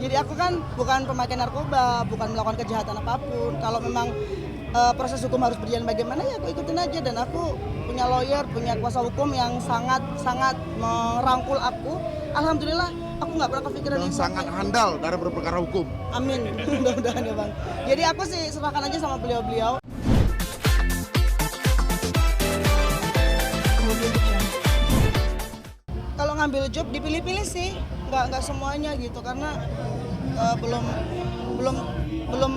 Jadi aku kan bukan pemakai narkoba, bukan melakukan kejahatan apapun. Kalau memang proses hukum harus berjalan bagaimana ya aku ikutin aja, dan aku punya lawyer, punya kuasa hukum yang sangat merangkul aku. Alhamdulillah aku nggak pernah kepikiran Dan itu. sangat handal dalam berperkara hukum. Amin, mudah-mudahan ya Bang. Jadi aku sih serahkan aja sama beliau-beliau. Kalau ngambil job dipilih-pilih sih, nggak semuanya gitu, karena belum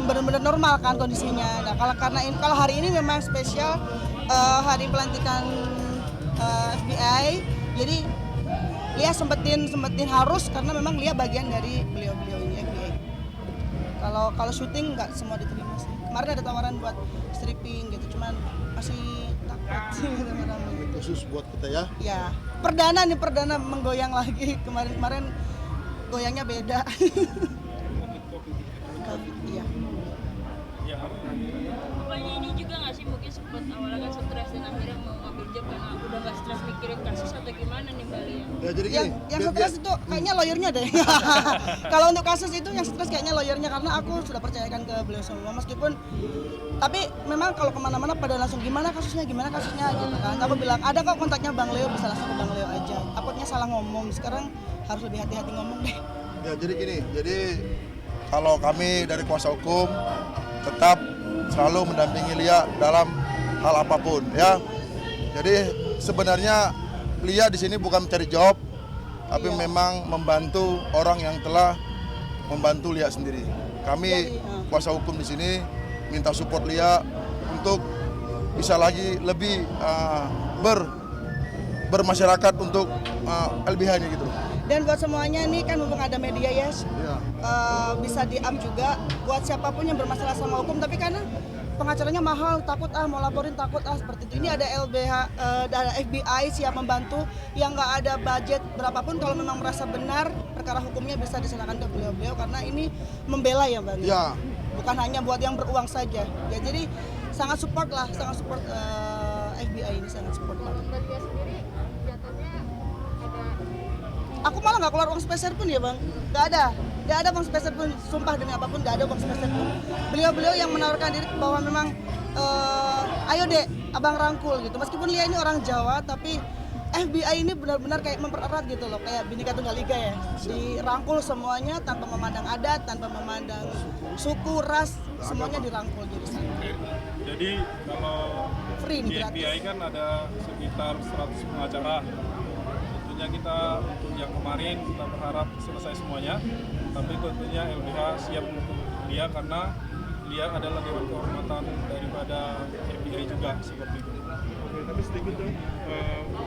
benar-benar normal kan kondisinya. Nah kalau hari ini memang spesial, hari pelantikan FBI, jadi Lia sempetin harus, karena memang Lia bagian dari beliau-beliau ini FBI. Kalau syuting nggak semua diterima sih. Kemarin ada tawaran buat stripping gitu, cuman masih takut sih rame-rame. Khusus buat kita ya. Ya, perdana menggoyang lagi. Kemarin goyangnya beda. Iya. Bapaknya ini juga nggak sih mungkin sempat awalnya kan stres dan akhirnya mau ngambil job karena udah nggak stres mikirin kasus atau gimana nih Mbak Lia? Ya jadi gini. Yang stres itu kayaknya lawyernya deh. Kalau untuk kasus itu yang stres kayaknya lawyernya, karena aku sudah percayakan ke beliau semua, meskipun tapi memang kalau kemana-mana pada langsung gimana kasusnya gitu kan. Aku bilang ada kok kontaknya Bang Leo, bisa langsung ke Bang Leo aja. Takutnya salah ngomong, sekarang harus lebih hati-hati ngomong deh. Ya jadi gini, jadi kalau kami dari kuasa hukum tetap selalu mendampingi Lia dalam hal apapun ya. Jadi sebenarnya Lia di sini bukan mencari job, tapi memang membantu orang yang telah membantu Lia sendiri. Kami kuasa hukum di sini minta support Lia untuk bisa lagi lebih bermasyarakat untuk LBH ini gitu. Dan buat semuanya nih kan mumpung ada media ya, bisa diam juga buat siapapun yang bermasalah sama hukum, tapi karena pengacaranya mahal, takut mau laporin takut seperti itu. Ini ada LBH, ada FBI siap membantu, yang nggak ada budget berapapun, kalau memang merasa benar perkara hukumnya bisa diserahkan ke beliau-beliau, karena ini membela ya Bang. Ya. Bukan hanya buat yang beruang saja. Ya jadi sangat support FBI ini, sangat support banget. Mbak Lia sendiri jatuhnya ada Aku malah nggak keluar uang spesial pun ya Bang, nggak ada uang spesial pun, sumpah demi apapun nggak ada uang spesial pun. Beliau yang menawarkan diri bahwa memang ayo dek abang rangkul gitu, meskipun Lia ini orang Jawa tapi FBI ini benar-benar kayak mempererat gitu loh, kayak Bhinneka Tunggal Ika ya, dirangkul semuanya tanpa memandang adat, tanpa memandang suku, ras, semuanya dirangkul jadi satu. Jadi kalau Free di nih, gratis. FBI kan ada sekitar 100 pengacara. Tentunya kita untuk yang kemarin kita berharap selesai semuanya, tapi tentunya LBH siap untuk Lia karena Lia adalah dewan kehormatan daripada FBI juga seperti itu. Oke, tapi sedikit dong,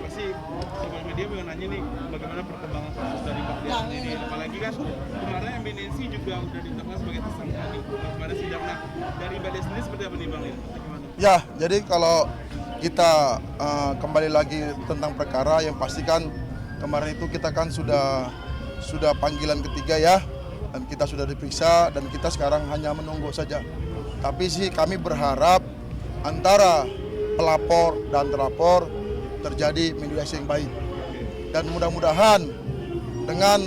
pasti sobat media mau nanya nih bagaimana perkembangan kasus dari Mbak Lia sendiri, apalagi kan kemarin eminensi juga udah ditetapkan sebagai tersangka nih kemarin sidang. Nah dari Mbak Lia sendiri seperti apa nih Bang Lia? Gimana? Ya, jadi kalau kita kembali lagi tentang perkara, yang pastikan kemarin itu kita kan sudah panggilan ketiga ya, dan kita sudah diperiksa dan kita sekarang hanya menunggu saja. Tapi sih kami berharap antara pelapor dan terlapor terjadi mediasi yang baik, dan mudah-mudahan dengan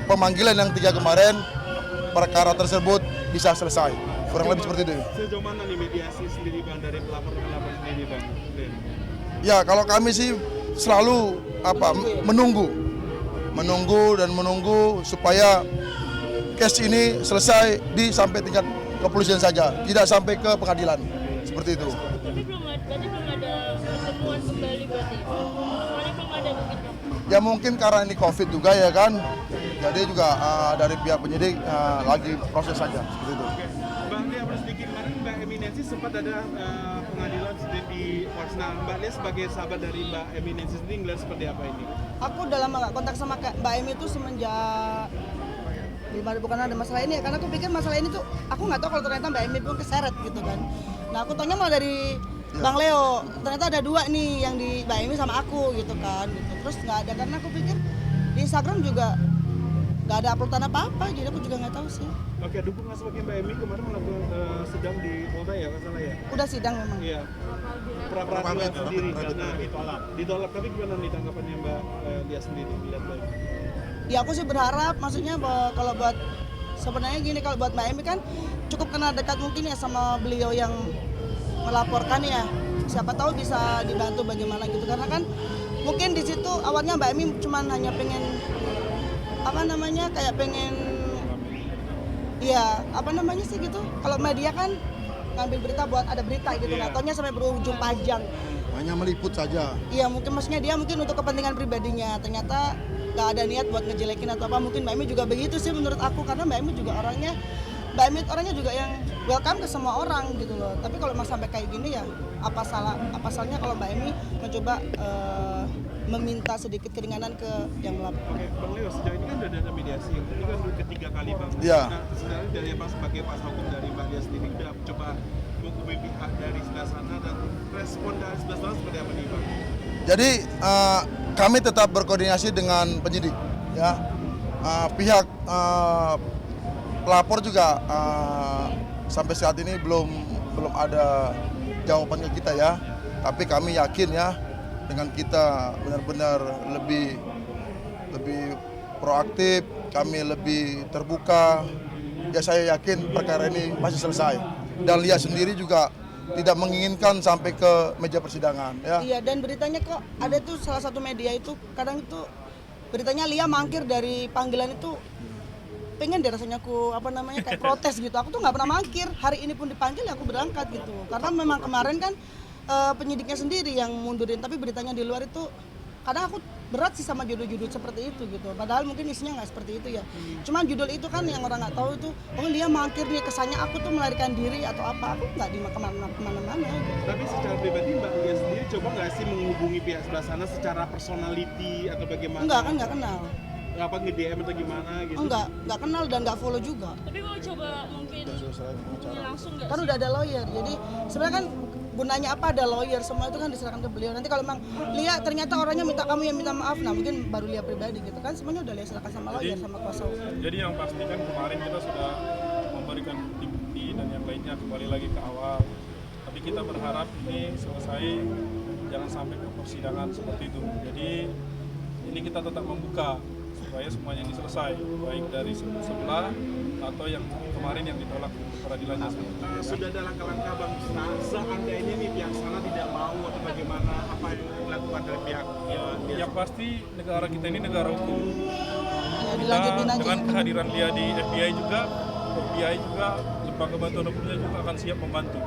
pemanggilan yang 3 kemarin perkara tersebut bisa selesai, kurang lebih seperti itu. Sejauh mana nih mediasi sendiri Bang dari pelapor sendiri Bang? Ya kalau kami sih selalu menunggu supaya case ini selesai sampai tingkat kepolisian saja, tidak sampai ke pengadilan seperti itu. Tapi belum ada pertemuan kembali berarti. Soalnya belum ada mungkin Bang. Ya mungkin karena ini COVID juga ya kan, jadi juga dari pihak penyidik lagi proses saja seperti itu. Bang Lia harus sedikit, kemarin Mbak Eminensi sempat ada pengadilan sendiri di Porsna. Mbak Lia sebagai sahabat dari Mbak Eminensi sendiri ngeliat seperti apa ini? Aku udah lama nggak kontak sama Mbak Emi itu semenjak bukan ada masalah ini ya, karena aku pikir masalah ini tuh aku nggak tahu kalau ternyata Mbak Emi pun keseret gitu kan. Nah aku tanya malah dari Bang Leo, ternyata ada 2 nih yang di Mbak Emi sama aku gitu kan gitu. Terus nggak ada, karena aku pikir di Instagram juga nggak ada uploadan apa-apa, jadi aku juga nggak tahu sih. Oke, dukungan sebagai Mbak Emi kemarin melakukan sidang di Polda ya, kalau salah ya? Udah sidang memang. Iya. Pra-peradilan sendiri, nah ditolak. Tapi gimana nih tanggapannya Mbak Lia sendiri? Lihat baik. Ya aku sih berharap, maksudnya kalau buat sebenarnya gini, kalau buat Mbak Emi kan cukup kenal dekat mungkin ya sama beliau yang melaporkan ya. Siapa tahu bisa dibantu bagaimana gitu, karena kan mungkin di situ awalnya Mbak Emi cuman hanya pengen kayak pengen ya sih gitu. Kalau media kan ngambil berita buat ada berita gitu, nggak taunya sampai berujung panjang. Hanya meliput saja. Iya, mungkin maksudnya dia mungkin untuk kepentingan pribadinya, ternyata nggak ada niat buat ngejelekin atau apa. Mungkin Mbak Emi juga begitu sih menurut aku, karena Mbak Emi orangnya juga yang welcome ke semua orang gitu loh. Tapi kalau emang sampai kayak gini ya apa salahnya kalau Mbak Emi mencoba meminta sedikit keringanan ke yang melapor. Oke, Bang Leo, sejauh ini kan sudah ada mediasi, ini kan udah ketiga kali Bang. Iya. Nah, sebenarnya dari Bang sebagai kuasa hukum dari Mbak Lia sendiri udah coba menghubungi pihak dari sebelah sana, dan respon dari sebelah sana seperti apa nih Bang? Jadi kami tetap berkoordinasi dengan penyidik, ya. Pihak pelapor juga sampai saat ini belum ada jawaban ke kita ya. Tapi kami yakin ya dengan kita benar-benar lebih proaktif, kami lebih terbuka. Ya saya yakin perkara ini pasti selesai. Dan Lia sendiri juga tidak menginginkan sampai ke meja persidangan ya. Iya, dan beritanya kok ada tuh salah satu media itu kadang itu beritanya Lia mangkir dari panggilan itu, pengen deh rasanya aku kayak protes gitu. Aku tuh nggak pernah mangkir, hari ini pun dipanggil ya aku berangkat gitu, karena memang kemarin kan penyidiknya sendiri yang mundurin, tapi beritanya di luar itu kadang aku berat sih sama judul-judul seperti itu gitu, padahal mungkin isinya nggak seperti itu ya. Cuman judul itu kan yang orang nggak tahu itu, oh Lia mangkir nih, kesannya aku tuh melarikan diri atau apa. Aku nggak di kemana-mana gitu. Tapi secara pribadi Mbak Lia sendiri coba nggak sih menghubungi pihak sebelah sana secara personality atau bagaimana? Enggak kan, nggak kenal. Apa nge-DM atau gimana gitu? Enggak kenal dan nggak follow juga. Tapi mau coba mungkin hubungi langsung nggak Kan sih? udah ada lawyer, jadi sebenarnya kan gunanya apa ada lawyer, semua itu kan diserahkan ke beliau. Nanti kalau memang Lia ternyata orangnya minta kamu yang minta maaf, nah mungkin baru Lia pribadi gitu kan, semuanya udah Lia serahkan sama lawyer, sama kuasa hukum. Jadi yang pasti kan kemarin kita sudah memberikan bukti-bukti dan yang lainnya kembali lagi ke awal. Tapi kita berharap ini selesai, jangan sampai ke persidangan seperti itu. Jadi ini kita tetap membuka supaya semuanya ini selesai, baik dari sebelah atau yang kemarin yang ditolak peradilannya seperti itu. Sudah ada langkah-langkah Bang, seandainya nih pihak sana tidak mau atau bagaimana, apa yang dilakukan dari pihak Yang pasti negara kita ini negara hukum. Ya, Kita dilanjutin aja. dengan kehadiran dia di FBI juga lembaga bantuan hukumnya juga akan siap membantu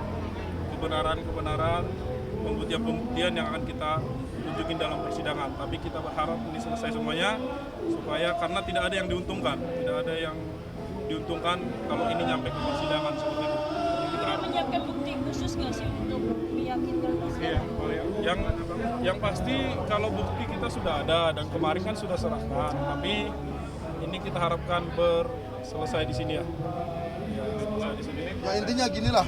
kebenaran, pembuktian yang akan kita tunjukin dalam persidangan. Tapi kita berharap ini selesai semuanya, supaya karena tidak ada yang diuntungkan kalau ini nyampe ke persidangan seperti itu. Kita harap Menyiapkan bukti khusus nggak sih untuk meyakinkan persidangan? yang pasti kalau bukti kita sudah ada dan kemarin kan sudah serahkan, tapi ini kita harapkan selesai di sini ya. Selesai di sini. Ya intinya ginilah,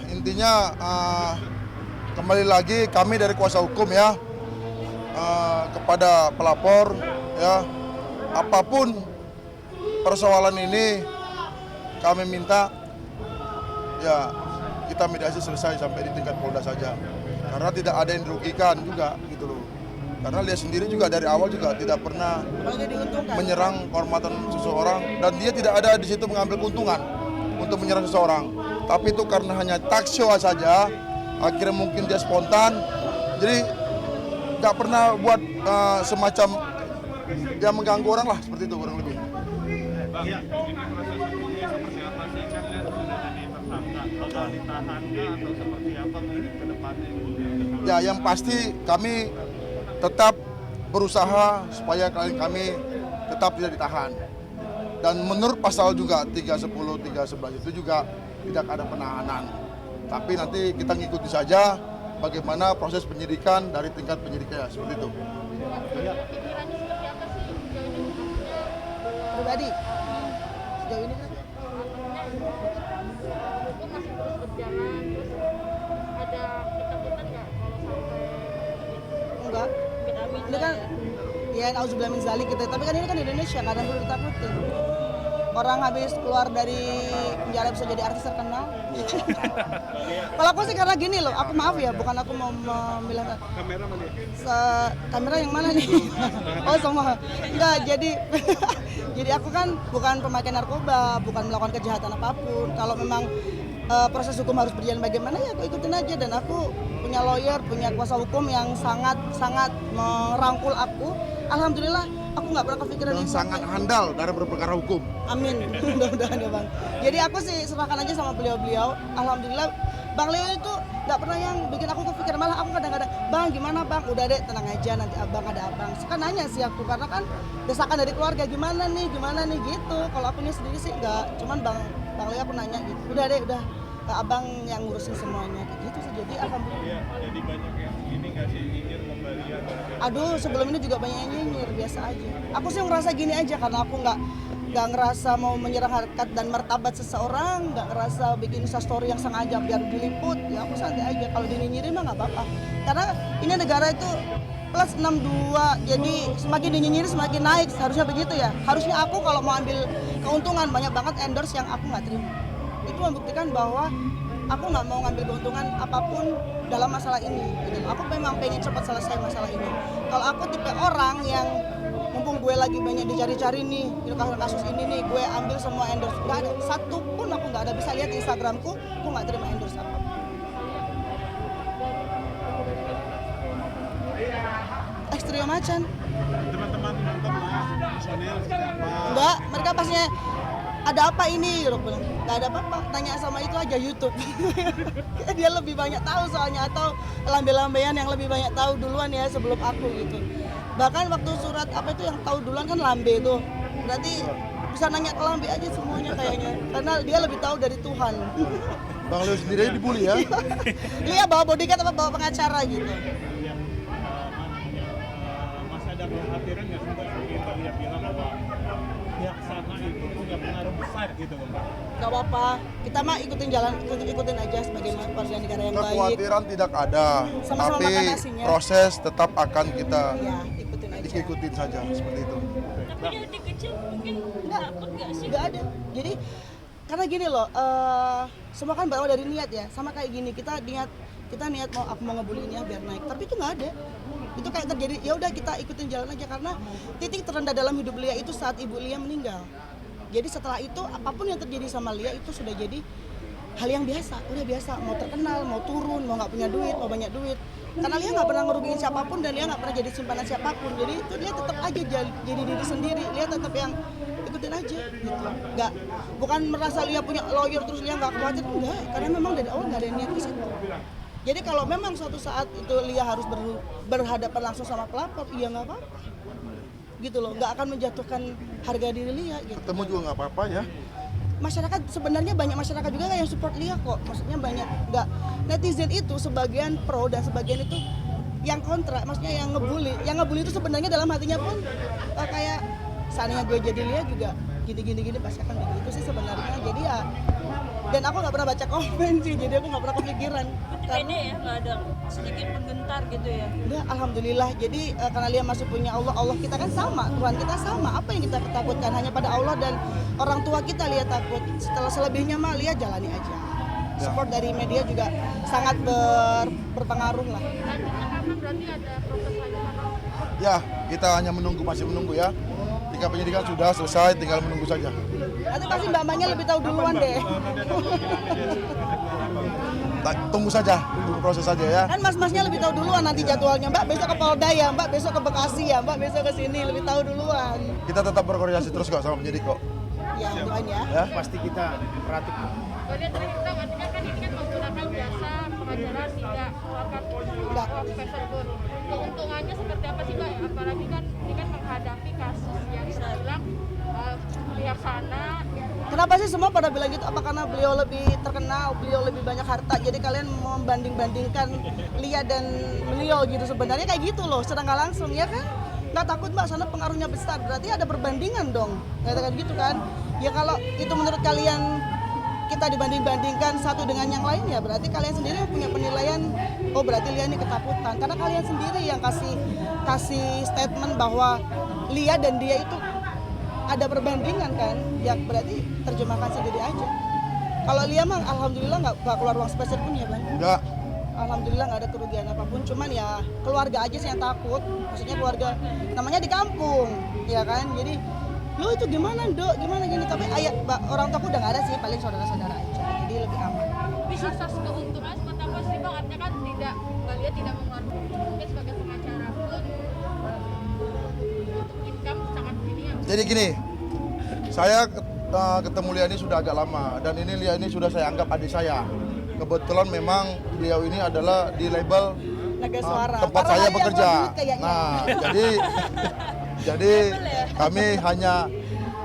kembali lagi kami dari kuasa hukum ya kepada pelapor ya, apapun persoalan ini kami minta ya kita mediasi selesai sampai di tingkat Polda saja, karena tidak ada yang dirugikan juga gitu loh. Karena dia sendiri juga dari awal juga tidak pernah Apalagi diuntungkan. menyerang kehormatan seseorang, dan dia tidak ada di situ mengambil keuntungan untuk menyerang seseorang. Tapi itu karena hanya talk show saja, akhirnya mungkin dia spontan, jadi nggak pernah buat semacam dia mengganggu orang lah, seperti itu kurang lebih. Bang, ini proses hukumnya seperti apa sih? Kan sudah jadi tersangka, bakal ditahan atau seperti apa mungkin ke depannya? Ya yang pasti kami tetap berusaha supaya klien kami tetap tidak ditahan. Dan menurut pasal juga 310, 311 itu juga tidak ada penahanan. Tapi nanti kita ngikuti saja bagaimana proses penyidikan dari tingkat penyidiknya, seperti itu. Pribadi sejauh ini kan hukum masih terus berjalan, terus ada ketakutan nggak kalau sampai enggak. Ini kan ya auzubillah min zalik gitu. Tapi kan ini kan Indonesia, kadang perlu ditakutin. Orang habis keluar dari penjara bisa jadi artis terkenal. Kalau aku sih karena gini loh, aku maaf ya, bukan aku mau membilang Kamera mana? kamera yang mana nih? Oh semua. Enggak, jadi Jadi aku kan bukan pemakai narkoba, bukan melakukan kejahatan apapun. Kalau memang proses hukum harus berjalan bagaimana ya aku ikutin aja, dan aku punya lawyer, punya kuasa hukum yang sangat merangkul aku. Alhamdulillah aku nggak pernah kepikiran Dan itu. sangat handal dalam berperkara hukum. Amin, mudah-mudahan ya Bang. Jadi aku sih serahkan aja sama beliau-beliau. Alhamdulillah Bang Leo itu nggak pernah yang bikin aku kepikiran, malah aku kadang-kadang, Bang gimana Bang, udah deh tenang aja nanti abang ada abang. Kan nanya sih aku, karena kan desakan dari keluarga gimana nih gitu. Kalau aku nih sendiri sih nggak, cuman Bang Leo aku nanya gitu, udah deh abang yang ngurusin semuanya gitu sih. Jadi alhamdulillah. Iya, jadi banyak yang ini nggak sih nyinyir kembali atau Aduh, sebelum ini juga banyak yang nyinyir, biasa aja. Aku sih ngerasa gini aja karena aku nggak ngerasa mau menyerang harkat dan martabat seseorang, nggak ngerasa bikin instastory yang sengaja biar diliput. Ya aku santai aja. Kalau dinyinyirin mah nggak apa-apa. Karena ini negara itu plus 62, jadi semakin dinyinyirin semakin naik. Harusnya begitu ya. Harusnya aku kalau mau ambil keuntungan, banyak banget endorse yang aku nggak terima. Itu membuktikan bahwa aku nggak mau ngambil keuntungan apapun dalam masalah ini. Gitu. Aku memang pengen cepat selesai masalah ini. Kalau aku tipe orang yang mumpung gue lagi banyak dicari-cari nih, kasus ini nih, gue ambil semua endorse. Nggak ada satu pun, aku nggak ada, bisa lihat di Instagramku, aku nggak terima endorse apapun. Ekstrio macan. teman-teman nonton personel seperti apa? Enggak, mereka pasnya ada apa ini, gitu bilang. Nggak ada apa-apa, tanya sama itu aja YouTube. Dia lebih banyak tahu soalnya, atau lambe-lambean yang lebih banyak tahu duluan ya sebelum aku gitu. Bahkan waktu surat apa itu yang tahu duluan kan lambe tuh. Berarti bisa nanya ke lambe aja semuanya kayaknya. Karena dia lebih tahu dari Tuhan. Bang Leo sendiri aja dibully ya. Dia bawa bodyguard apa bawa pengacara gitu. Mas ada kekhawatiran nggak sih seperti yang Mbak bilang bahwa pihak sana itu punya pengaruh besar gitu Mbak? Gak apa-apa, kita mah ikutin aja sebagai warga negara yang baik. Kekhawatiran tidak ada, Sama-sama tapi makan nasinya. proses tetap akan kita Iya, ikutin aja. ikutin saja seperti itu. Tapi dari kecil mungkin takut nggak sih? Nggak ada. Jadi karena gini loh, semua kan berawal dari niat ya. Sama kayak gini, kita niat mau aku mau ngebully dia biar naik, tapi itu nggak ada. Itu kayak terjadi, ya udah kita ikutin jalan aja, karena titik terendah dalam hidup Lia itu saat ibu Lia meninggal. Jadi setelah itu apapun yang terjadi sama Lia itu sudah jadi hal yang biasa, udah biasa. Mau terkenal, mau turun, mau nggak punya duit, mau banyak duit. Karena Lia nggak pernah ngerugiin siapapun dan Lia nggak pernah jadi simpanan siapapun. Jadi itu dia tetap aja jadi diri sendiri. Lia tetap yang ikutin aja gitu. Nggak, bukan merasa Lia punya lawyer terus Lia nggak khawatir, enggak. Karena memang dari awal nggak ada niat ke situ. Jadi kalau memang suatu saat itu Lia harus berhadapan langsung sama pelapor, iya nggak apa-apa. Gitu loh, nggak akan menjatuhkan harga diri Lia gitu. Ketemu juga nggak apa-apa ya. Masyarakat sebenarnya banyak masyarakat juga yang support Lia kok. Maksudnya banyak, nggak, netizen itu sebagian pro dan sebagian itu yang kontra, maksudnya yang ngebully. Yang ngebully itu sebenarnya dalam hatinya pun kayak seandainya gue jadi Lia juga gini pasti akan begitu sih sebenarnya. Jadi ya, dan aku nggak pernah baca komen sih, jadi aku nggak pernah kepikiran. Pede ya, nggak ada sedikit pun gentar gitu ya. Enggak, alhamdulillah. Jadi karena Lia masih punya Allah kita kan sama, Tuhan kita sama. Apa yang kita takutkan hanya pada Allah dan orang tua kita Lia takut. Setelah selebihnya mah Lia jalani aja. Support dari media juga sangat berpengaruh lah. Lanjutnya kapan berarti ada proses lanjutan? Ya, kita hanya masih menunggu ya. Jika penyidikan sudah selesai, tinggal menunggu saja. Nanti pasti mbak-mbaknya lebih tahu duluan deh. Tunggu saja, tunggu proses saja ya. Kan mas-masnya lebih tahu duluan nanti jadwalnya. Mbak besok ke Polda ya, Mbak besok ke Bekasi ya, Mbak besok ke sini, lebih tahu duluan. Kita tetap berkoordinasi terus kok sama penyidik kok. Ya, doain ya. Ya. Pasti kita perhatikan. Kemudian terakhir kita artinya kan ini kan menggunakan jasa pengacara tidak mengeluarkan uang spesial pun. Keuntungannya seperti apa sih Mbak? Apalagi kan ini kan menghadapi kasus yang bisa bilang pihak sana. Kenapa sih semua pada bilang gitu? Apa karena beliau lebih terkenal, beliau lebih banyak harta, jadi kalian membanding-bandingkan Lia dan beliau gitu? Sebenarnya kayak gitu loh, secara nggak langsung ya kan? Nggak takut Mbak, sana pengaruhnya besar, berarti ada perbandingan dong, katakan gitu kan? Ya kalau itu menurut kalian kita dibanding-bandingkan satu dengan yang lain, ya berarti kalian sendiri yang punya penilaian, oh berarti Lia ini ketakutan, karena kalian sendiri yang kasih statement bahwa Lia dan dia itu ada perbandingan kan, ya berarti terjemahkan sendiri aja. Kalau Lia mah alhamdulillah nggak keluar uang spesial pun ya Bang. Enggak. Alhamdulillah nggak ada kerugian apapun, cuman ya keluarga aja sih yang takut. Maksudnya keluarga namanya di kampung, ya kan. Jadi lo itu gimana dok, gimana gini, tapi orang tua udah nggak ada sih, paling saudara-saudara aja, jadi lebih aman. Bisa asas keuntungan seperti apa sih bang? Artinya kan tidak, Balia tidak mengeluarkan mungkin sebagai pengacara pun untuk income sangat ini ya. Jadi gini, saya ketemu Lia ini sudah agak lama, dan ini Lia ini sudah saya anggap adik saya. Kebetulan memang beliau ini adalah di label Naga Suara. tempat Para saya yang bekerja. buat duit kayaknya. Nah, jadi kami hanya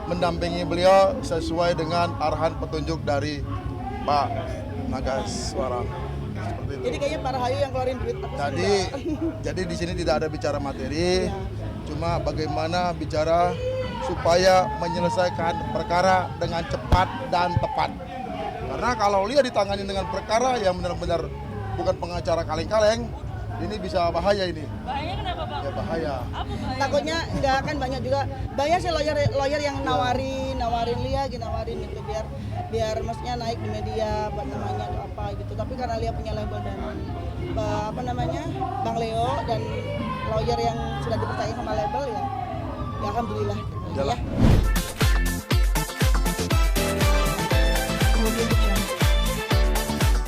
mendampingi beliau sesuai dengan arahan petunjuk dari Pak Naga Suara. Seperti itu. Jadi kayaknya para Hayu yang keluarin duit. Jadi di sini tidak ada bicara materi, cuma bagaimana bicara supaya menyelesaikan perkara dengan cepat dan tepat. Karena kalau Lia ditangani dengan perkara yang benar-benar bukan pengacara kaleng-kaleng, ini bisa bahaya ini. Bahaya kenapa bang? Ya bahaya. Apa bahaya? Takutnya nggak akan banyak juga, banyak sih lawyer yang nawarin Lia gitu, biar maksudnya naik di media buat namanya atau apa gitu. Tapi karena Lia punya label dan Bang Leo dan lawyer yang sudah dipercaya sama label ya alhamdulillah. Udah lah. Ya.